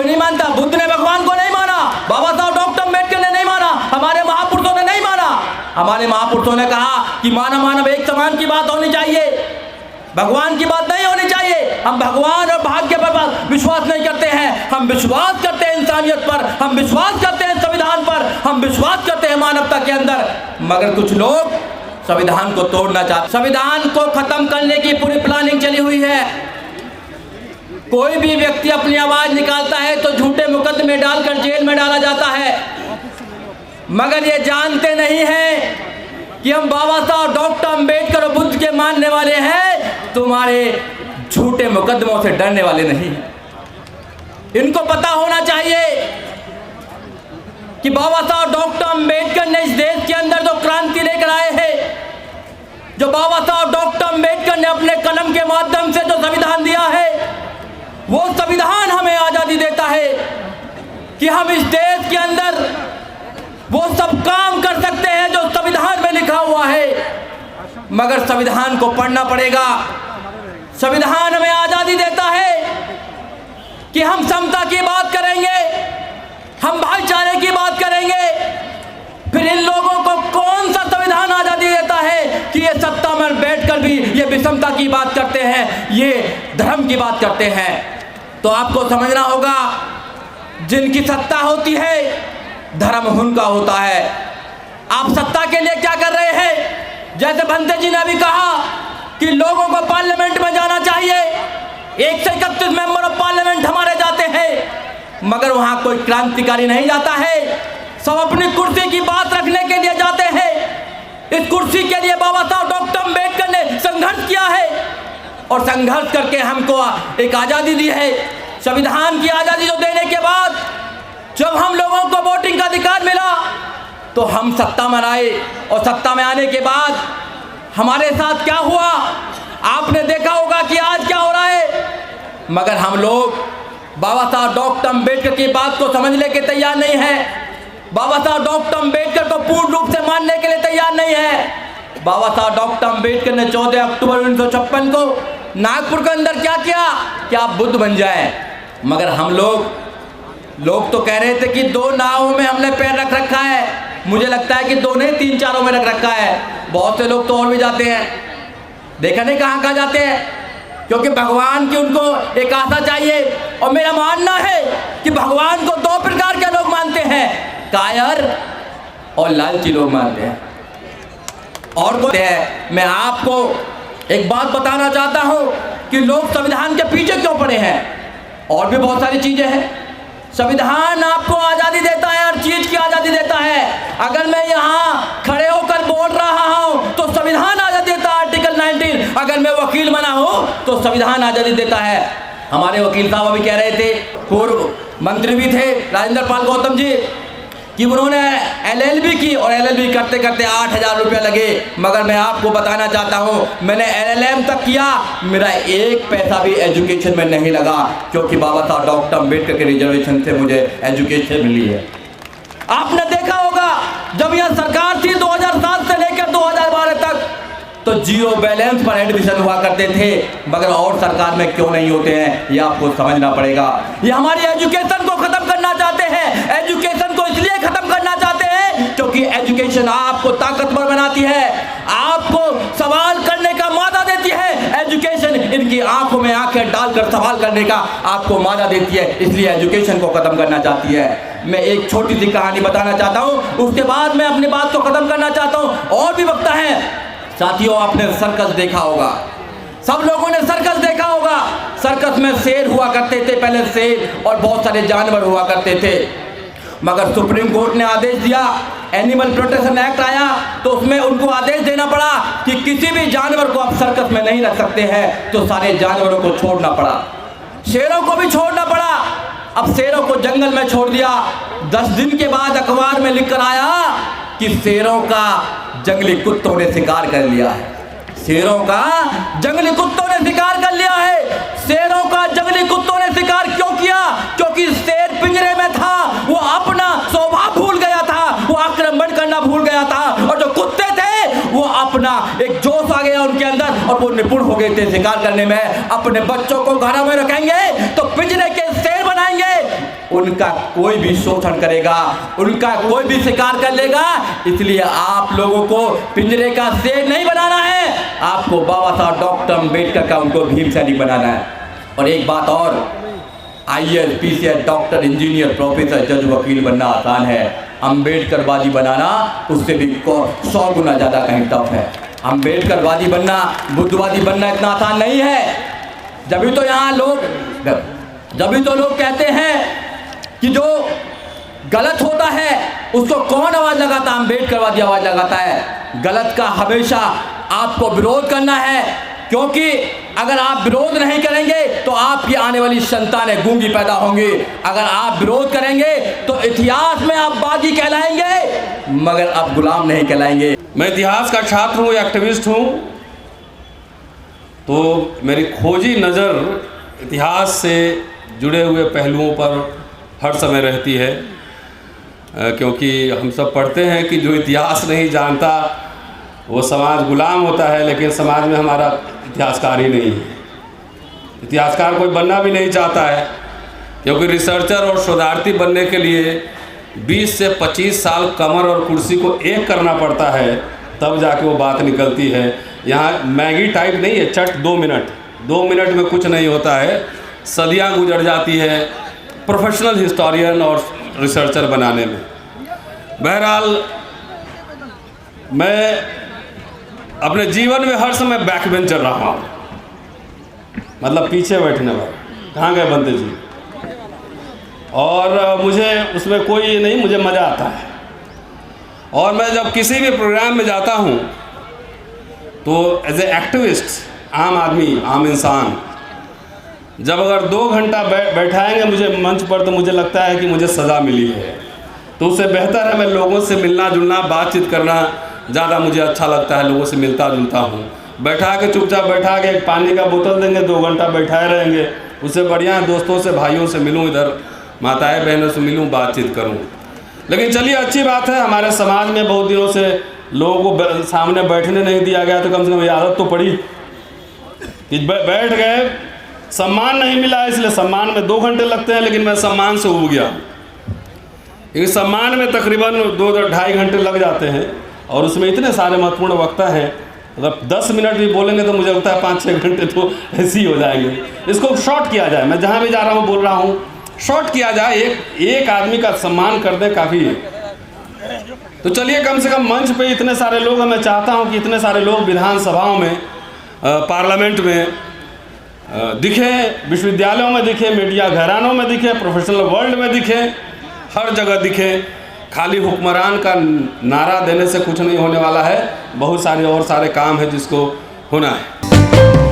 नहीं मानता। बुद्ध ने भगवान को नहीं माना, बाबा साहब डॉक्टर अम्बेडकर ने नहीं माना, हमारे महापुरुषों ने नहीं माना। हमारे महापुरुषों ने कहा कि मानव मानव एक समान की बात होनी चाहिए, भगवान की बात नहीं होनी चाहिए। हम भगवान और भाग्य पर विश्वास नहीं करते हैं, हम विश्वास करते हैं इंसानियत पर, हम विश्वास करते हैं संविधान पर, हम विश्वास करते हैं मानवता के अंदर। मगर कुछ लोग संविधान को तोड़ना चाहते, संविधान को खत्म करने की पूरी प्लानिंग चली हुई है। कोई भी व्यक्ति अपनी आवाज निकालता है तो झूठे मुकदमे डालकर जेल में डाला जाता है। मगर ये जानते नहीं हैं कि हम बाबा साहब डॉक्टर अम्बेडकर और बुद्ध के मानने वाले हैं, तुम्हारे झूठे मुकदमों से डरने वाले नहीं हैं। इनको पता होना चाहिए कि बाबा साहब डॉक्टर अम्बेडकर ने इस देश के अंदर जो क्रांति लेकर आए हैं, जो बाबा साहब डॉक्टर अम्बेडकर ने अपने कलम के माध्यम से जो संविधान दिया है, वो संविधान हमें आजादी देता है कि हम इस देश के अंदर वो सब काम कर सकते हैं जो संविधान में लिखा हुआ है। मगर संविधान को पढ़ना पड़ेगा। संविधान हमें आजादी देता है कि हम समता की बात करेंगे, हम भाईचारे की बात करेंगे। फिर इन लोगों को कौन सा संविधान आजादी देता है कि ये सत्ता में बैठकर भी ये विषमता की बात करते हैं, ये धर्म की बात करते हैं। तो आपको समझना होगा, जिनकी सत्ता होती है धर्म उनका होता है। आप सत्ता के लिए क्या कर रहे हैं? जैसे भंते जी ने अभी कहा कि लोगों को पार्लियामेंट में जाना चाहिए, 1 से 31 मेंबर ऑफ पार्लियामेंट हमारे जाते हैं, मगर वहां कोई क्रांतिकारी नहीं जाता है। सब अपनी कुर्सी की बात रखने के लिए जाते हैं। इस कुर्सी के लिए बाबा साहब डॉक्टर अम्बेडकर ने संघर्ष किया है और संघर्ष करके हमको एक आज़ादी दी है। संविधान की आज़ादी जो देने के बाद जब हम लोगों को वोटिंग का अधिकार मिला तो हम सत्ता में आए, और सत्ता में आने के बाद हमारे साथ क्या हुआ आपने देखा होगा कि आज क्या हो रहा है। मगर हम लोग बाबा साहब डॉक्टर अम्बेडकर की बात को समझने के तैयार नहीं है, बाबा साहब डॉक्टर अम्बेडकर को पूर्ण रूप से मानने के लिए तैयार नहीं है। बाबा साहब डॉक्टर अम्बेडकर ने 14 अक्टूबर 1956 को नागपुर के अंदर क्या किया कि आप बुद्ध बन जाएं। मगर हम लोग तो कह रहे थे कि 2 नावों में हमने पैर रख रखा है। मुझे लगता है कि 2 नहीं 3-4 में रख रखा है। बहुत से लोग तो और भी जाते हैं, देखा नहीं कहाँ जाते हैं, क्योंकि भगवान की उनको एक आशा चाहिए। और मेरा मानना है कि भगवान को 2 प्रकार के लोग मानते हैं, कायर और लालची लोग मानते हैं। और को है, मैं आपको एक बात बताना चाहता हूँ कि लोग संविधान के पीछे क्यों पड़े हैं। और भी बहुत सारी चीजें हैं। संविधान आपको आज़ादी देता है, हर चीज की आज़ादी देता है। अगर मैं यहाँ खड़े होकर बोल रहा हूँ तो संविधान आज़ादी देता है, आर्टिकल 19। अगर मैं वकील बना हूँ तो संविधान आज़ादी देता है। हमारे वकील साहब अभी कह रहे थे, पूर्व मंत्री भी थे राजेंद्र पाल गौतम जी, कि उन्होंने LLB की और LLB करते करते 8,000 रुपये लगे। मगर मैं आपको बताना चाहता हूँ, मैंने LLM तक किया, मेरा 1 पैसा भी एजुकेशन में नहीं लगा, क्योंकि बाबा साहब डॉक्टर अम्बेडकर के रिजर्वेशन से मुझे एजुकेशन मिली है। आपने देखा होगा जब यह सरकार थी 2007 से लेकर 2012 तक तो 0 बैलेंस पर एडमिशन हुआ करते थे, मगर और सरकार में क्यों नहीं होते हैं, ये आपको समझना पड़ेगा। ये हमारी एजुकेशन को खत्म करना चाहते हैं। एजुकेशन को इसलिए खत्म करना चाहते हैं क्योंकि एजुकेशन आपको ताकतवर बनाती है, आपको सवाल करने का मादा देती है। एजुकेशन इनकी आंखों में आंखें डालकर सवाल करने का आपको मादा देती है, इसलिए एजुकेशन को खत्म करना चाहती है। मैं एक छोटी सी कहानी बताना चाहता हूँ, उसके बाद मैं अपनी बात को खत्म करना चाहता हूँ। और भी वक्ता है साथियों, आपने सर्कस देखा होगा, सब लोगों ने सर्कस देखा होगा। सर्कस में शेर हुआ करते थे पहले, शेर और बहुत सारे जानवर हुआ करते थे। मगर सुप्रीम कोर्ट ने आदेश दिया, एनिमल प्रोटेक्शन एक्ट आया, तो उसमें उनको आदेश देना पड़ा कि किसी भी जानवर को आप सर्कस में नहीं रख सकते हैं, तो सारे जानवरों को छोड़ना पड़ा, शेरों को भी छोड़ना पड़ा। अब शेरों को जंगल में छोड़ दिया। 10 दिन के बाद अखबार में लिखकर आया कि शेरों का जंगली कुत्तों ने शिकार कर लिया है। शेरों का जंगली कुत्तों ने शिकार कर लिया है। शेरों का जंगली कुत्तों ने शिकार क्यों किया? क्योंकि शेर पिंजरे में था, वो अपना स्वभाव भूल गया था, वो आक्रमण करना भूल गया था। और जो कुत्ते थे वो अपना एक जोश आ गया उनके अंदर और वो निपुण हो गए थे शिकार करने में। अपने बच्चों को घरों में रखेंगे तो पिंजरे के शेर बनाएंगे, उनका कोई भी शोषण करेगा, उनका कोई भी शिकार कर लेगा। इसलिए आप लोगों को पिंजरे का शेर नहीं बनाना है, आपको बाबा साहब डॉक्टर अम्बेडकर का उनको भीम सैनिक बनाना है। और एक बात और, IAS, PCS, doctor, engineer, professor, जज, वकील बनना आसान है, अम्बेडकरवादी बनाना उससे भी 100 गुना ज़्यादा कहीं टफ है। अम्बेडकरवादी बनना, बुद्धवादी बनना इतना आसान नहीं है। जब तो लोग कहते हैं कि जो गलत होता है उसको कौन आवाज़ लगाता है? अम्बेडकरवादी आवाज़ लगाता है। गलत का हमेशा आपको विरोध करना है, क्योंकि अगर आप विरोध नहीं करेंगे तो आपकी आने वाली संतानें गूंगी पैदा होंगी। अगर आप विरोध करेंगे तो इतिहास में आप बागी कहलाएंगे, मगर आप गुलाम नहीं कहलाएंगे। मैं इतिहास का छात्र हूँ, एक्टिविस्ट हूँ, तो मेरी खोजी नज़र इतिहास से जुड़े हुए पहलुओं पर हर समय रहती है, क्योंकि हम सब पढ़ते हैं कि जो इतिहास नहीं जानता वो समाज गुलाम होता है, लेकिन समाज में हमारा इतिहासकार ही नहीं है। इतिहासकार कोई बनना भी नहीं चाहता है, क्योंकि रिसर्चर और शोधार्थी बनने के लिए 20 से 25 साल कमर और कुर्सी को एक करना पड़ता है, तब जाके वो बात निकलती है। यहाँ मैगी टाइप नहीं है, चट 2 मिनट में कुछ नहीं होता है, सदियाँ गुजर जाती है प्रोफेशनल हिस्टोरियन और रिसर्चर बनाने में। बहरहाल मैं अपने जीवन में हर समय बैक बेंचर रहा हूँ, मतलब पीछे बैठने वाला। कहाँ गए बंदे जी? और मुझे उसमें कोई नहीं, मुझे मज़ा आता है। और मैं जब किसी भी प्रोग्राम में जाता हूँ तो एज ए एक्टिविस्ट, आम आदमी, आम इंसान, जब अगर 2 घंटा बैठाएंगे मुझे मंच पर, तो मुझे लगता है कि मुझे सज़ा मिली है। तो उससे बेहतर है मैं लोगों से मिलना जुलना, बातचीत करना ज़्यादा मुझे अच्छा लगता है। लोगों से मिलता जुलता हूँ। बैठा के चुपचाप बैठा के एक पानी का बोतल देंगे, 2 घंटा बैठाए रहेंगे, उससे बढ़िया है दोस्तों से, भाइयों से मिलूँ, इधर माताएं बहनों से मिलूँ, बातचीत करूँ। लेकिन चलिए, अच्छी बात है, हमारे समाज में बहुत दिनों से लोगों को सामने बैठने नहीं दिया गया, तो कम से कम ये आदत तो पड़ी कि बैठ गए। सम्मान नहीं मिला, इसलिए सम्मान में 2 घंटे लगते हैं, लेकिन मैं सम्मान से उब गया। क्योंकि सम्मान में तकरीबन 2-2.5 घंटे लग जाते हैं, और उसमें इतने सारे महत्वपूर्ण वक्ता हैं। अगर 10 मिनट भी बोलेंगे तो मुझे लगता है 5-6 घंटे तो ऐसे ही हो जाएंगे। इसको शॉर्ट किया जाए, मैं जहाँ भी जा रहा हूँ बोल रहा हूँ, शॉर्ट किया जाए, एक आदमी का सम्मान कर दे, काफ़ी है। तो चलिए, कम से कम मंच पे इतने सारे लोग हैं, मैं चाहता हूँ कि इतने सारे लोग विधानसभाओं में, पार्लियामेंट में दिखे, विश्वविद्यालयों में दिखे, मीडिया घरानों में दिखे, प्रोफेशनल वर्ल्ड में दिखे, हर जगह दिखे। खाली हुक्मरान का नारा देने से कुछ नहीं होने वाला है, बहुत सारे और सारे काम है जिसको होना है।